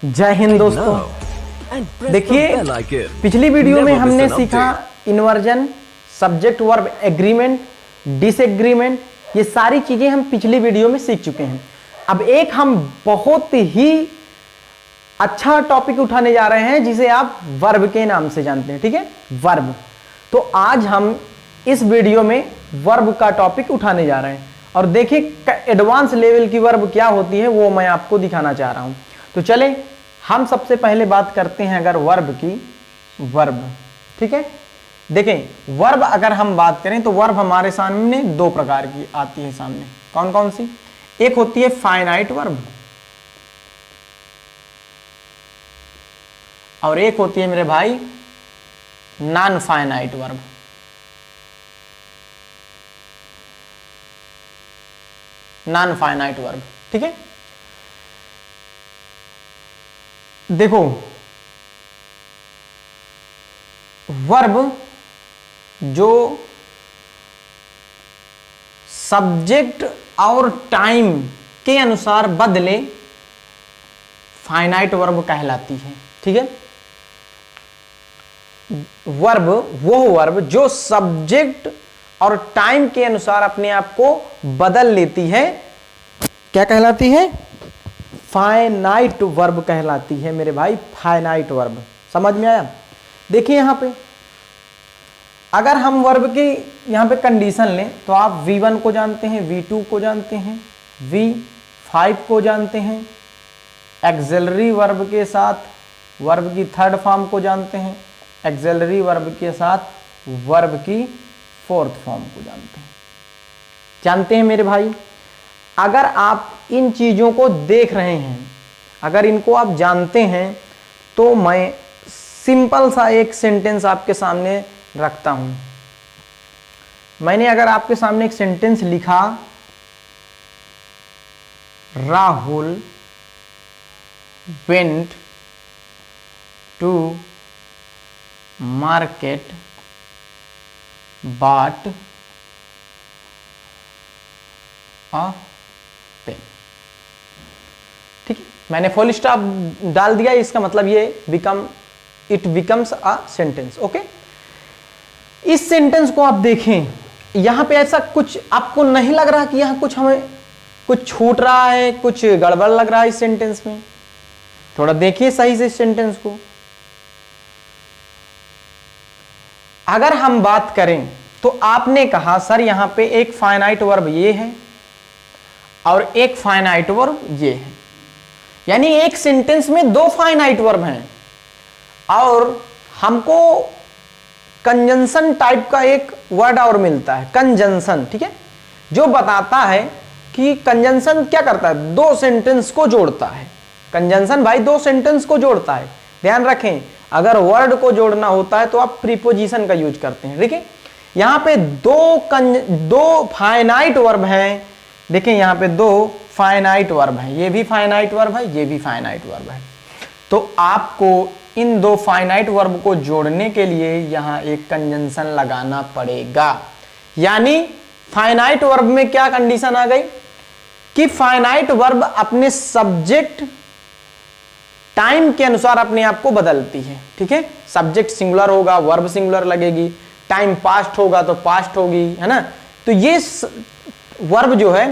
जय हिंद दोस्तों। देखिए, पिछली वीडियो में हमने सीखा inversion, subject verb agreement, disagreement, ये सारी चीजें हम पिछली वीडियो में सीख चुके हैं। अब एक हम बहुत ही अच्छा टॉपिक उठाने जा रहे हैं जिसे आप वर्ब के नाम से जानते हैं। ठीक है, वर्ब। तो आज हम इस वीडियो में वर्ब का टॉपिक उठाने जा रहे हैं और देखिए एडवांस लेवल की वर्ब क्या होती है वो मैं आपको दिखाना चाह रहा हूं। तो चले हम सबसे पहले बात करते हैं अगर वर्ब की, वर्ब। ठीक है, देखें वर्ब अगर हम बात करें तो वर्ब हमारे सामने दो प्रकार की आती है सामने। कौन कौन सी? एक होती है फाइनाइट वर्ब और एक होती है मेरे भाई non finite verb. Non finite verb. ठीक है, देखो वर्ब जो सब्जेक्ट और टाइम के अनुसार बदले फाइनाइट वर्ब कहलाती है। ठीक है, वर्ब वो वर्ब जो सब्जेक्ट और टाइम के अनुसार अपने आप को बदल लेती है, क्या कहलाती है? फाइनाइट वर्ब कहलाती है मेरे भाई, फाइनाइट वर्ब। समझ में आया? देखिए यहां पे अगर हम वर्ब की यहां पे कंडीशन लें तो आप V1 को जानते हैं, V2 को जानते हैं, V5 को जानते हैं, एक्सिलरी वर्ब के साथ वर्ब की थर्ड फॉर्म को जानते हैं, एक्सिलरी वर्ब के साथ वर्ब की फोर्थ फॉर्म को जानते हैं मेरे भाई। अगर आप इन चीजों को देख रहे हैं, अगर इनको आप जानते हैं, तो मैं सिंपल सा एक सेंटेंस आपके सामने रखता हूं। मैंने अगर आपके सामने एक सेंटेंस लिखा, Rahul went to market bought a pen. ठीक है, मैंने फुल स्टॉप डाल दिया, इसका मतलब ये it becomes a sentence. Okay, इस सेंटेंस को आप देखें, यहां पे ऐसा कुछ आपको नहीं लग रहा कि यहां कुछ हमें कुछ छूट रहा है, कुछ गड़बड़ लग रहा है इस सेंटेंस में? थोड़ा देखिए सही से इस सेंटेंस को। अगर हम बात करें तो आपने कहा सर यहां पे एक फाइनाइट वर्ब ये है और एक फाइनाइट वर्ब ये है, यानी एक सेंटेंस में दो फाइनाइट वर्ब हैं और हमको कंजंक्शन टाइप का एक वर्ड और मिलता है, कंजंक्शन। ठीक है, जो बताता है कि कंजंक्शन क्या करता है, दो सेंटेंस को जोड़ता है। कंजंक्शन भाई दो सेंटेंस को जोड़ता है। ध्यान रखें, अगर वर्ड को जोड़ना होता है तो आप प्रीपोजिशन का यूज करते हैं। देखिए यहां पे दो फाइनाइट वर्ब हैं। देखिए यहां पे दो फाइनाइट वर्ब हैं, ये भी फाइनाइट वर्ब है, ये भी फाइनाइट वर्ब है। तो आपको इन दो फाइनाइट वर्ब को जोड़ने के लिए यहां एक कंजंक्शन लगाना पड़ेगा। यानी फाइनाइट वर्ब में क्या कंडीशन आ गई कि फाइनाइट वर्ब अपने सब्जेक्ट टाइम के अनुसार अपने आप को बदलती है। ठीक है, सब्जेक्ट सिंगुलर होगा वर्ब सिंगुलर लगेगी, टाइम पास्ट होगा तो पास्ट होगी, है ना। तो ये वर्ब जो है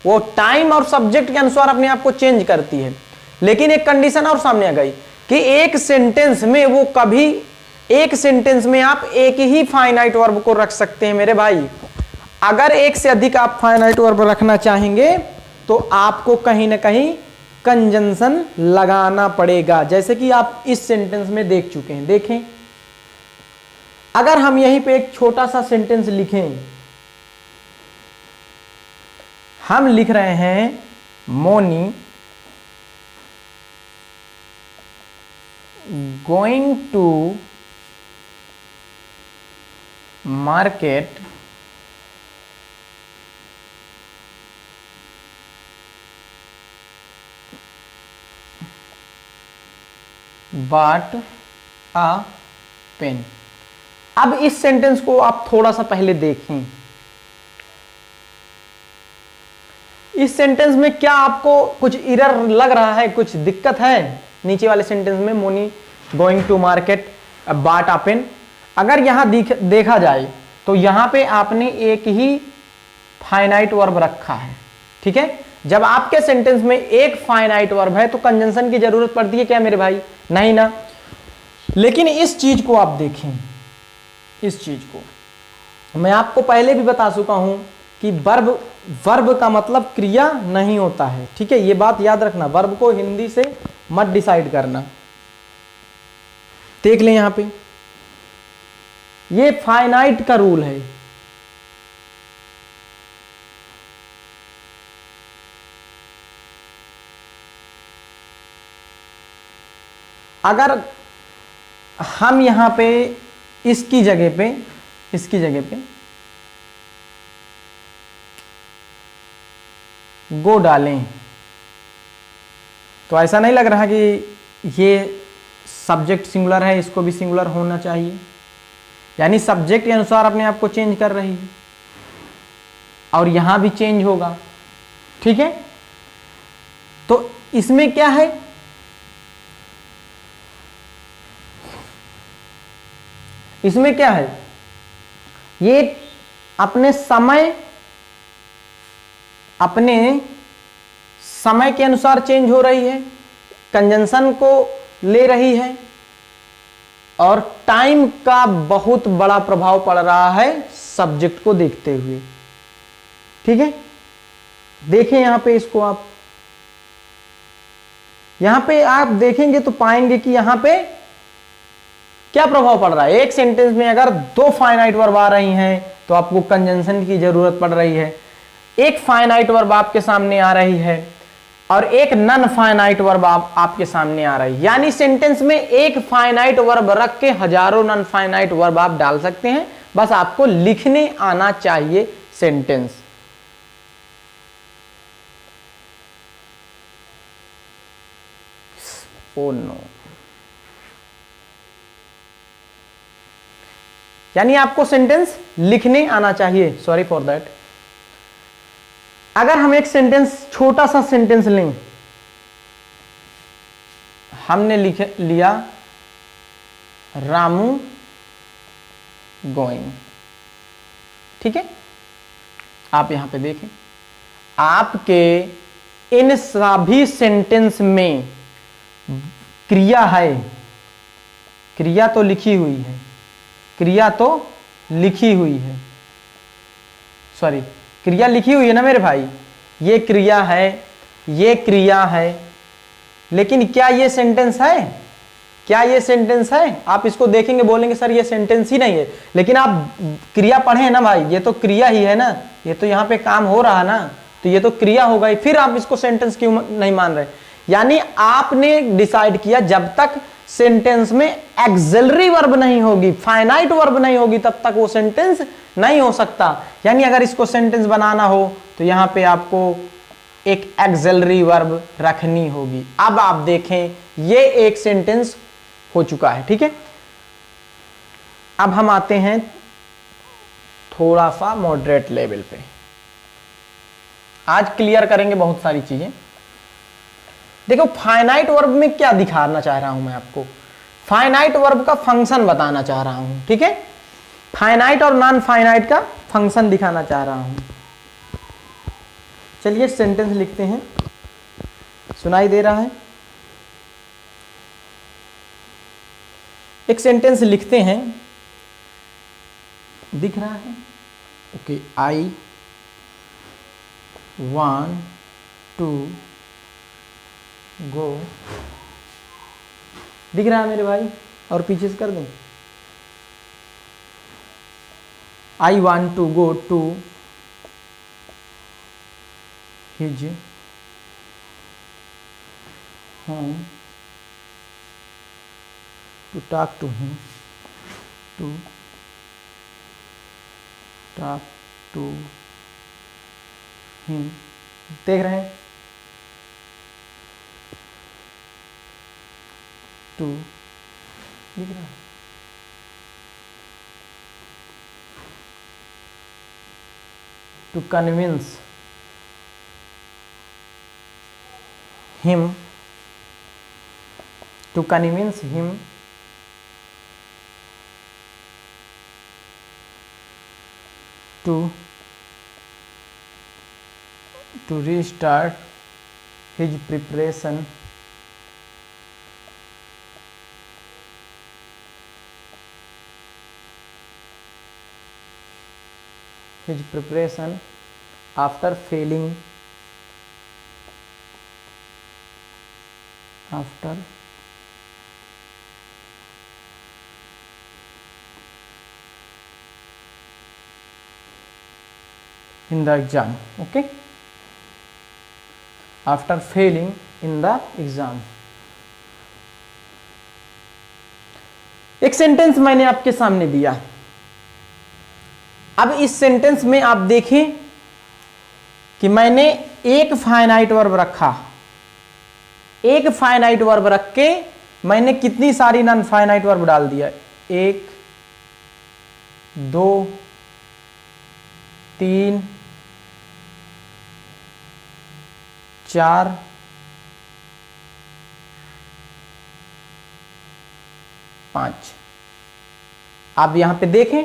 वो टाइम और सब्जेक्ट के अनुसार अपने आप को चेंज करती है। लेकिन एक कंडीशन और सामने आ गई कि एक सेंटेंस में वो कभी एक सेंटेंस में आप एक ही फाइनाइट वर्ब को रख सकते हैं मेरे भाई। अगर एक से अधिक आप फाइनाइट वर्ब रखना चाहेंगे तो आपको कहीं ना कहीं कंजंक्शन लगाना पड़ेगा, जैसे कि आप इस सेंटेंस में देख चुके हैं। देखें, अगर हम यहीं पे एक छोटा सा सेंटेंस लिखें, हम लिख रहे हैं Moni going to market bought a pen. अब इस सेंटेंस को आप थोड़ा सा पहले देखें, इस सेंटेंस में क्या आपको कुछ एरर लग रहा है, कुछ दिक्कत है? नीचे वाले सेंटेंस में मोनी गोइंग टू मार्केट बाट अ पेन। अगर यहां देखा जाए तो यहां पे आपने एक ही फाइनाइट वर्ब रखा है, ठीक है। जब आपके सेंटेंस में एक फाइनाइट वर्ब है तो कंजंक्शन की जरूरत पड़ती है क्या मेरे भाई? नहीं ना। लेकिन इस चीज को आप देखें, इस चीज को मैं आपको पहले भी बता चुका हूं कि वर्ब का मतलब क्रिया नहीं होता है, ठीक है। ये बात याद रखना, वर्ब को हिंदी से मत डिसाइड करना। देख लें यहां पे, ये फाइनाइट का रूल है। अगर हम यहां पे इसकी जगह पे गो डालें तो ऐसा नहीं लग रहा कि ये सब्जेक्ट सिंगुलर है, इसको भी सिंगुलर होना चाहिए। यानी सब्जेक्ट के अनुसार अपने आप को चेंज कर रही है और यहां भी चेंज होगा, ठीक है। तो इसमें क्या है, इसमें क्या है, ये अपने समय के अनुसार चेंज हो रही है, कंजंक्शन को ले रही है और टाइम का बहुत बड़ा प्रभाव पड़ रहा है सब्जेक्ट को देखते हुए, ठीक है। देखें यहां पे, इसको आप यहां पे आप देखेंगे तो पाएंगे कि यहां पे क्या प्रभाव पड़ रहा है। एक सेंटेंस में अगर दो फाइनाइट वर्ब आ रही हैं तो आपको कंजंक्शन की जरूरत पड़ रही है। एक फाइनाइट वर्ब आपके सामने आ रही है और एक नॉन फाइनाइट वर्ब आपके सामने आ रही है। यानी सेंटेंस में एक फाइनाइट वर्ब रख के हजारों नॉन फाइनाइट वर्ब आप डाल सकते हैं, बस आपको लिखने आना चाहिए सेंटेंस। ओ नो, यानी आपको सेंटेंस लिखने आना चाहिए। Sorry for that. अगर हम एक सेंटेंस, छोटा सा सेंटेंस लें, हमने लिया रामू गोइंग, ठीक है। आप यहां पे देखें, आपके इन सभी सेंटेंस में क्रिया है, क्रिया तो लिखी हुई है, क्रिया तो लिखी हुई है, सॉरी क्रिया लिखी हुई है ना मेरे भाई, ये क्रिया है, ये क्रिया है, लेकिन क्या ये सेंटेंस है? क्या ये सेंटेंस है? आप इसको देखेंगे बोलेंगे सर ये सेंटेंस ही नहीं है, लेकिन आप क्रिया पढ़े ना भाई, ये तो क्रिया ही है ना, ये तो यहाँ पे काम हो रहा ना, तो ये तो क्रिया हो गई, फिर आप इसको सेंटेंस क्यों नहीं मान रहे? यानी आपने डिसाइड किया जब तक सेंटेंस में एक्सिलरी वर्ब नहीं होगी, फाइनाइट वर्ब नहीं होगी, तब तक वो सेंटेंस नहीं हो सकता। यानी अगर इसको सेंटेंस बनाना हो तो यहां पे आपको एक एक्सिलरी वर्ब रखनी होगी। अब आप देखें, ये एक सेंटेंस हो चुका है, ठीक है। अब हम आते हैं थोड़ा सा मॉडरेट लेवल पे। आज क्लियर करेंगे बहुत सारी चीजें। देखो, फाइनाइट वर्ब में क्या दिखाना चाह रहा हूं मैं आपको, फाइनाइट वर्ब का फंक्शन बताना चाह रहा हूं, ठीक है। फाइनाइट और नॉन फाइनाइट का फंक्शन दिखाना चाह रहा हूं। चलिए सेंटेंस लिखते हैं, सुनाई दे रहा है? एक सेंटेंस लिखते हैं, दिख रहा है? Okay, I want to go, दिख रहा है मेरे भाई? और पीछे से कर दें, I want to go to his home to talk to him, to talk to him. देख रहे हैं? टू दिख रहा है? To convince him to convince him to restart his preparation after failing in the exam. Okay, after failing in the exam. एक sentence मैंने आपके सामने दिया। अब इस सेंटेंस में आप देखें कि मैंने एक फाइनाइट वर्ब रखा, एक फाइनाइट वर्ब रख के मैंने कितनी सारी नॉन फाइनाइट वर्ब डाल दिया, 1 2 3 4 5। आप यहां पे देखें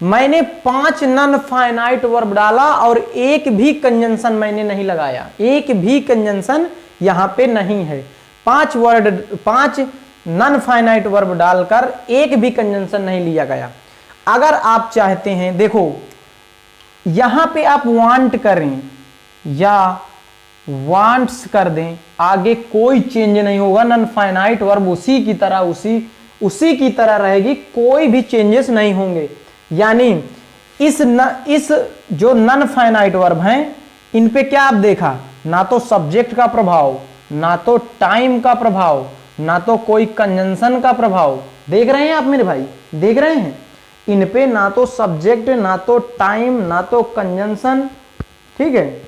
मैंने 5 नॉन फाइनाइट वर्ब डाला और एक भी कंजंक्शन मैंने नहीं लगाया, एक भी कंजंक्शन यहां पे नहीं है। 5 नॉन फाइनाइट वर्ब डालकर एक भी कंजंक्शन नहीं लिया गया। अगर आप चाहते हैं, देखो यहां पे आप वांट करें या वांट्स कर दें, आगे कोई चेंज नहीं होगा। नॉन फाइनाइट वर्ब उसी की तरह रहेगी, कोई भी चेंजेस नहीं होंगे। यानी इस जो नॉन फाइनाइट वर्ब हैं, इन पे क्या आप देखा, ना तो सब्जेक्ट का प्रभाव, ना तो टाइम का प्रभाव, ना तो कोई कंजंक्शन का प्रभाव। देख रहे हैं आप मेरे भाई, देख रहे हैं, इन पे ना तो सब्जेक्ट, ना तो टाइम, ना तो कंजंक्शन। ठीक है,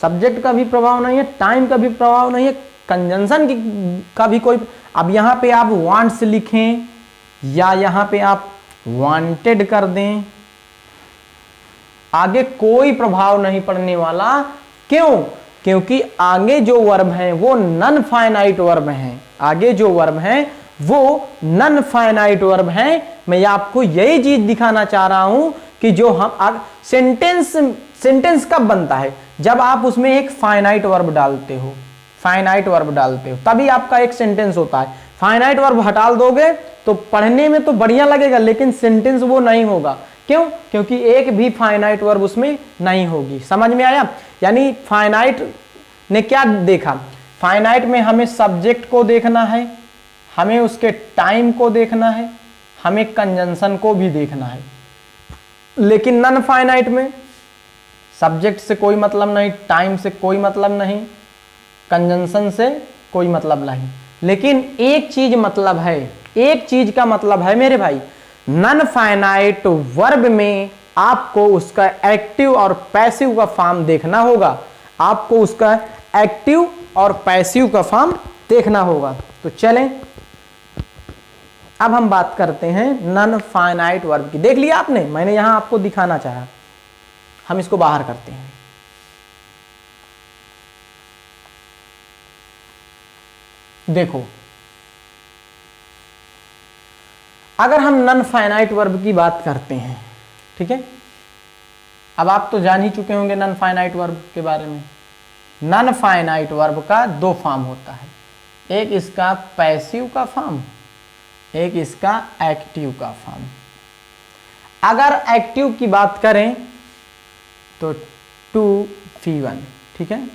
सब्जेक्ट का भी प्रभाव नहीं है, टाइम का भी प्रभाव नहीं है, कंजंक्शन का भी कोई। अब यहां पे आप वांट्स लिखें या यहां पे आप वांटेड कर दें, आगे कोई प्रभाव नहीं पड़ने वाला। क्यों? क्योंकि आगे जो वर्ब हैं वो नॉन फाइनाइट वर्ब हैं, आगे जो वर्ब हैं वो नॉन फाइनाइट वर्ब हैं। मैं आपको यही चीज दिखाना चाह रहा हूं कि जो हम सेंटेंस कब बनता है, जब आप उसमें एक फाइनाइट वर्ब डालते हो, फाइनाइट वर्ब डालते हो तभी आपका एक सेंटेंस होता है। फाइनाइट वर्ब हटा दोगे तो पढ़ने में तो बढ़िया लगेगा, लेकिन सेंटेंस वो नहीं होगा। क्यों? क्योंकि एक भी फाइनाइट वर्ब उसमें नहीं होगी। समझ में आया? यानी फाइनाइट ने क्या देखा, फाइनाइट में हमें सब्जेक्ट को देखना है, हमें उसके टाइम को देखना है, हमें कंजंक्शन को भी देखना है। लेकिन नॉन फाइनाइट में सब्जेक्ट से कोई मतलब नहीं, टाइम से कोई मतलब नहीं, कंजंक्शन से कोई मतलब नहीं। लेकिन एक चीज मतलब है, एक चीज का मतलब है मेरे भाई, नॉन फाइनाइट वर्ब में आपको उसका एक्टिव और पैसिव का फॉर्म देखना होगा, आपको उसका एक्टिव और पैसिव का फॉर्म देखना होगा। तो चलें अब हम बात करते हैं नॉन फाइनाइट वर्ब की। देख लिया आपने, मैंने यहां आपको दिखाना चाहा। हम इसको बाहर करते हैं। देखो, अगर हम नॉन फाइनाइट वर्ब की बात करते हैं, ठीक है, अब आप तो जान ही चुके होंगे नॉन फाइनाइट वर्ब के बारे में। नॉन फाइनाइट वर्ब का 2 फॉर्म होता है, एक इसका पैसिव का फॉर्म, एक इसका एक्टिव का फॉर्म। अगर एक्टिव की बात करें तो 2V1, ठीक है।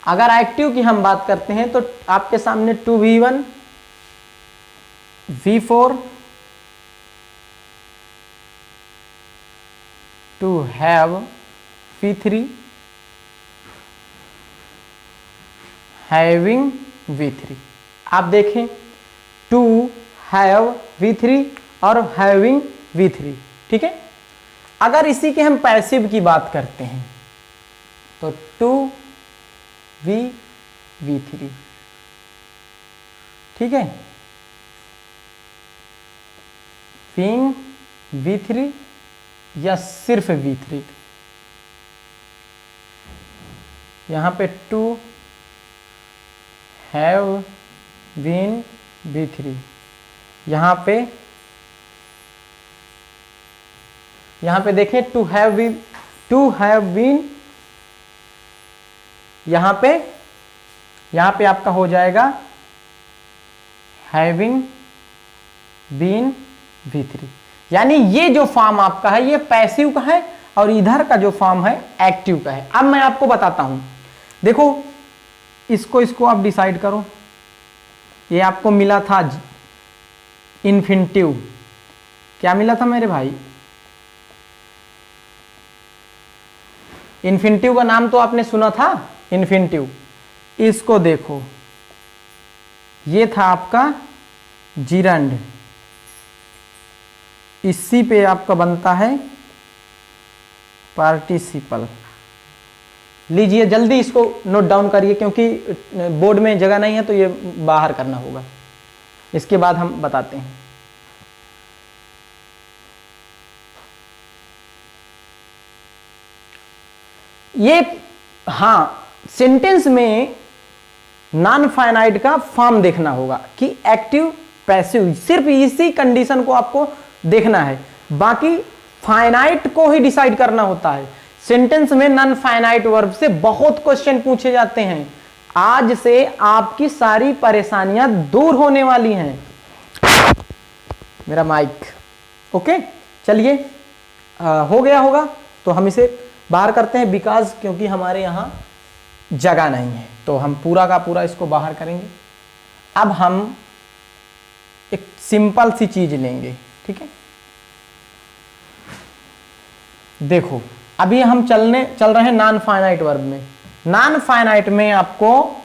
अगर एक्टिव की हम बात करते हैं तो आपके सामने 2V1, V4, to have, V3, having, V3। आप देखें, to have, V3 और having, V3, ठीक है। अगर इसी के हम पैसिव की बात करते हैं तो 2V, V3, ठीक है, being, V3 या सिर्फ V3। यहां पे 2 हैव बीन V3। यहाँ पे देखें टू हैव बीन, यहाँ पे आपका हो जाएगा हैविंग बीन V3। यानी ये जो फॉर्म आपका है ये पैसिव का है और इधर का जो फॉर्म है एक्टिव का है। अब मैं आपको बताता हूं, देखो इसको आप डिसाइड करो। ये आपको मिला था इन्फिनिटिव, क्या मिला था मेरे भाई? इन्फिनिटिव का नाम तो आपने सुना था, इन्फिनिटिव। इसको देखो, ये था आपका जिरंड, इसी पे आपका बनता है पार्टिसिपल। लीजिए जल्दी इसको नोट डाउन करिए, क्योंकि बोर्ड में जगह नहीं है तो ये बाहर करना होगा, इसके बाद हम बताते हैं। ये हाँ, सेंटेंस में नॉन फाइनाइट का फॉर्म देखना होगा कि एक्टिव पैसिव, सिर्फ इसी कंडीशन को आपको देखना है, बाकी फाइनाइट को ही डिसाइड करना होता है। सेंटेंस में नॉन फाइनाइट वर्ब से बहुत क्वेश्चन पूछे जाते हैं। आज से आपकी सारी परेशानियां दूर होने वाली हैं। मेरा माइक ओके, चलिए हो गया होगा तो हम इसे बाहर करते हैं, बिकॉज क्योंकि हमारे यहां जगह नहीं है तो हम पूरा का पूरा इसको बाहर करेंगे। अब हम एक सिंपल सी चीज लेंगे, ठीक है। देखो अभी हम चल रहे हैं नॉन फाइनाइट वर्ब में। नॉन फाइनाइट में आपको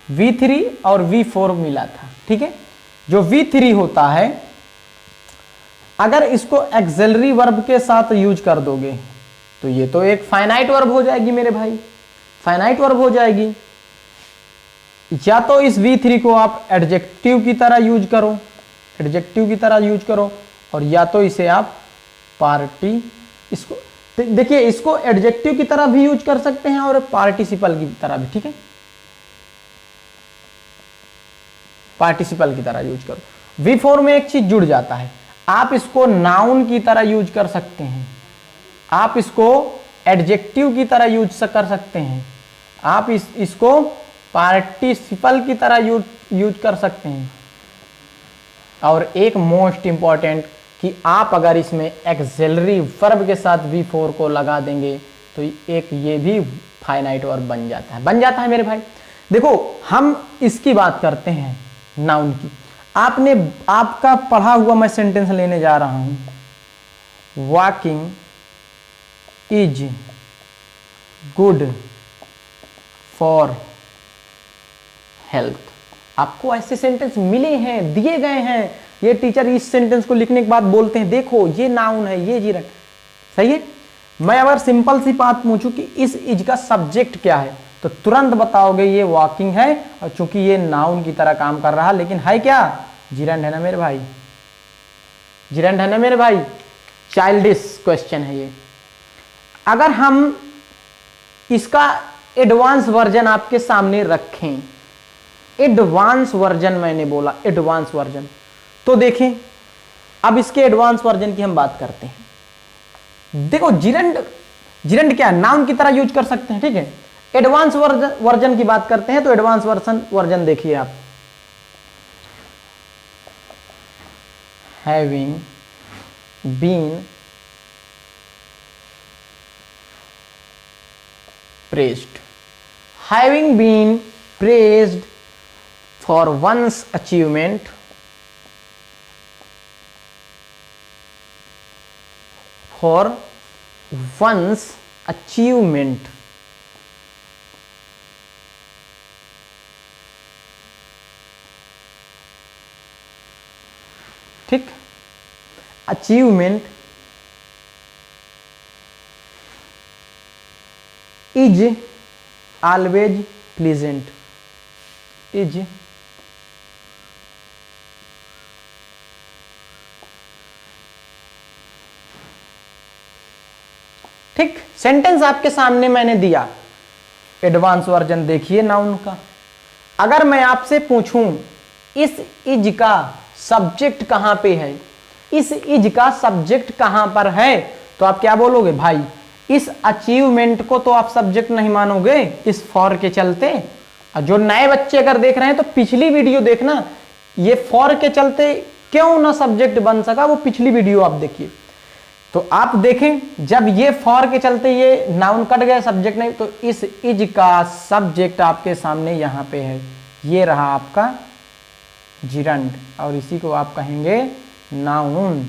V3 और V4 मिला था, ठीक है। जो V3 होता है, अगर इसको एक्सिलरी वर्ब के साथ यूज कर दोगे तो ये तो एक फाइनाइट वर्ब हो जाएगी मेरे भाई, फाइनाइट वर्ब हो जाएगी। या तो इस V3 को आप एडजेक्टिव की तरह यूज करो, एडजेक्टिव की तरह यूज करो, और या तो इसे आप इसको देखिए, इसको एडजेक्टिव की तरह भी यूज कर सकते हैं और पार्टिसिपल की तरह भी, ठीक है। पार्टिसिपल की तरह यूज करो। V4 में एक चीज जुड़ जाता है, आप इसको नाउन की तरह यूज कर सकते हैं, आप इसको एडजेक्टिव की तरह यूज कर सकते हैं, आप इसको पार्टिसिपल की तरह यूज कर सकते हैं। और एक मोस्ट इंपॉर्टेंट कि आप अगर इसमें एक्सिलरी वर्ब के साथ V4 को लगा देंगे तो एक ये भी फाइनाइट वर्ब बन जाता है मेरे भाई। देखो हम इसकी बात करते हैं नाउन की। आपका पढ़ा हुआ मैं सेंटेंस लेने जा रहा हूं, walking is good for health. आपको ऐसे सेंटेंस मिले हैं, दिए गए हैं। ये टीचर इस सेंटेंस को लिखने के बाद बोलते हैं देखो ये नाउन है, ये जिरंड, सही है। मैं अगर सिंपल सी बात पूछूं कि इस इज का सब्जेक्ट क्या है तो तुरंत बताओगे ये वॉकिंग है, और चूंकि ये नाउन की तरह काम कर रहा, लेकिन है क्या? जिरंड है ना मेरे भाई, जिरंड है ना मेरे भाई। चाइल्डिश क्वेश्चन है ये। अगर हम इसका एडवांस वर्जन आपके सामने रखें, एडवांस वर्जन मैंने बोला, एडवांस वर्जन, तो देखें अब इसके एडवांस वर्जन की हम बात करते हैं। देखो जिरंड क्या है, नाउन की तरह यूज कर सकते हैं, ठीक है। एडवांस वर्जन की बात करते हैं तो एडवांस वर्जन देखिए आप, having been praised, having been praised for one's achievement, for one's achievement, ठीक। Achievement is always pleasant, is ठीक। सेंटेंस आपके सामने मैंने दिया, एडवांस वर्जन देखिए नाउन का। अगर मैं आपसे पूछूं इस इज का सब्जेक्ट कहां पे है, इस इज का सब्जेक्ट कहां पर है, तो आप क्या बोलोगे भाई, इस अचीवमेंट को तो आप सब्जेक्ट नहीं मानोगे इस फॉर के चलते। जो नए बच्चे अगर देख रहे हैं तो पिछली वीडियो देखना, ये फॉर के चलते क्यों ना सब्जेक्ट बन सका, वो पिछली वीडियो आप देखिए। तो आप देखें जब ये फॉर के चलते ये नाउन कट गया, सब्जेक्ट नहीं, तो इस इज का सब्जेक्ट आपके सामने यहां पे है, ये रहा आपका जिरंड, और इसी को आप कहेंगे नाउन।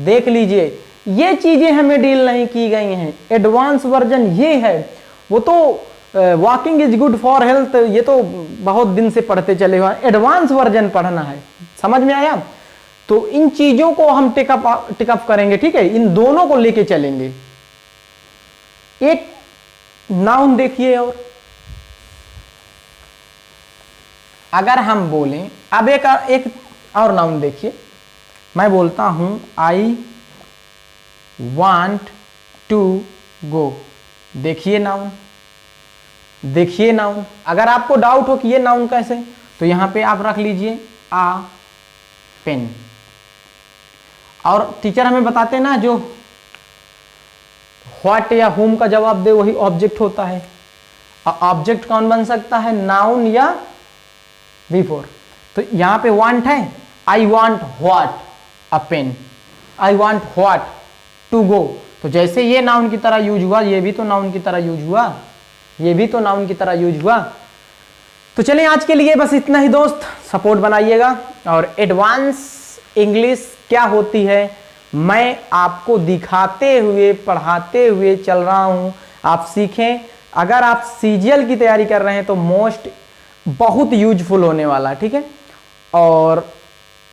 देख लीजिए ये चीजें हमें डील नहीं की गई हैं, एडवांस वर्जन ये है। वो तो walking is good for health, ये तो बहुत दिन से पढ़ते चले हुए, एडवांस वर्जन पढ़ना है, समझ में आया। तो इन चीजों को हम टिकअप करेंगे, ठीक है, इन दोनों को लेके चलेंगे। एक नाउन देखिए, और अगर हम बोलें, अब एक और नाउन देखिए, मैं बोलता हूं आई वांट टू गो, देखिए नाउन, देखिए नाउन। अगर आपको डाउट हो कि ये नाउन कैसे, तो यहां पे आप रख लीजिए आ पेन। और टीचर हमें बताते ना, जो व्हाट या हुम का जवाब दे वही ऑब्जेक्ट होता है। ऑब्जेक्ट कौन बन सकता है, नाउन या बिफोर। तो यहां पे वांट है, I want what a pen, I want what to go. तो जैसे ये नाउन की तरह यूज हुआ, ये भी तो नाउन की तरह यूज हुआ, ये भी तो नाउन की तरह यूज हुआ। तो चलिए आज के लिए बस इतना ही दोस्त, सपोर्ट बनाइएगा। और एडवांस इंग्लिश क्या होती है मैं आपको दिखाते हुए पढ़ाते हुए चल रहा हूं, आप सीखें। अगर आप सीजीएल की तैयारी कर रहे हैं तो मोस्ट बहुत यूजफुल होने वाला, ठीक है। और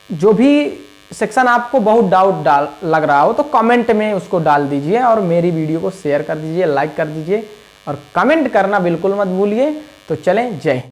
जो भी सेक्शन आपको बहुत डाउट लग रहा हो तो कमेंट में उसको डाल दीजिए, और मेरी वीडियो को शेयर कर दीजिए, लाइक कर दीजिए, और कमेंट करना बिल्कुल मत भूलिए। तो चलें, जय हिंद।